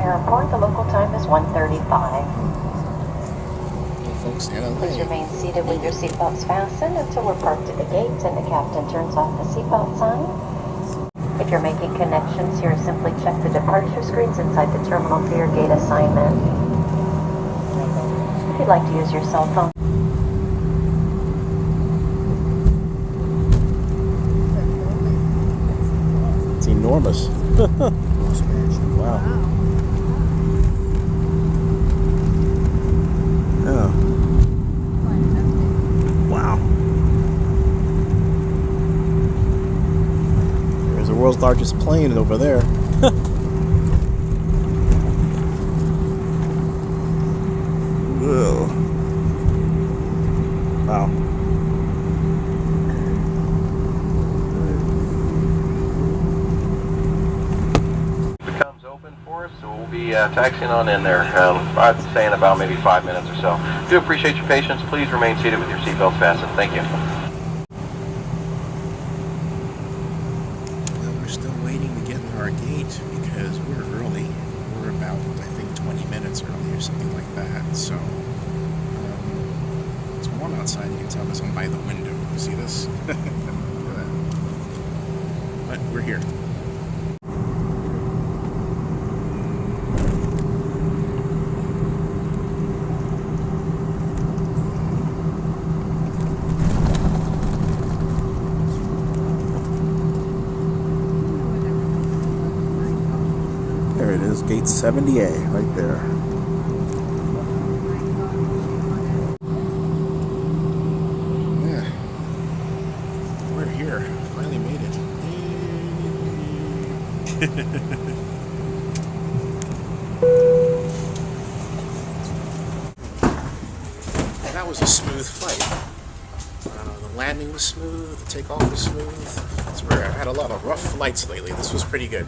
Airport. The local time is 1:35. Please remain seated with your seatbelts fastened until we're parked at the gates and the captain turns off the seatbelt sign. If you're making connections here, simply check the departure screens inside the terminal for your gate assignment. If you'd like to use your cell phone, it's enormous. Wow. Oh. Wow. There's the world's largest plane over there. Whoa. Wow. So we'll be taxiing on in there, I'd say in about maybe 5 minutes or so. Do appreciate your patience. Please remain seated with your seatbelts fastened. Thank you. Well, we're still waiting to get in our gate because we're early. We're about, I think, 20 minutes early or something like that. So, it's warm outside. You can tell this one by the window. You see this? Look at that. But we're here. There it is, gate 70A, right there. Yeah, we're here. Finally made it. And that was a smooth flight. The landing was smooth, the takeoff was smooth. I had a lot of rough flights lately. This was pretty good.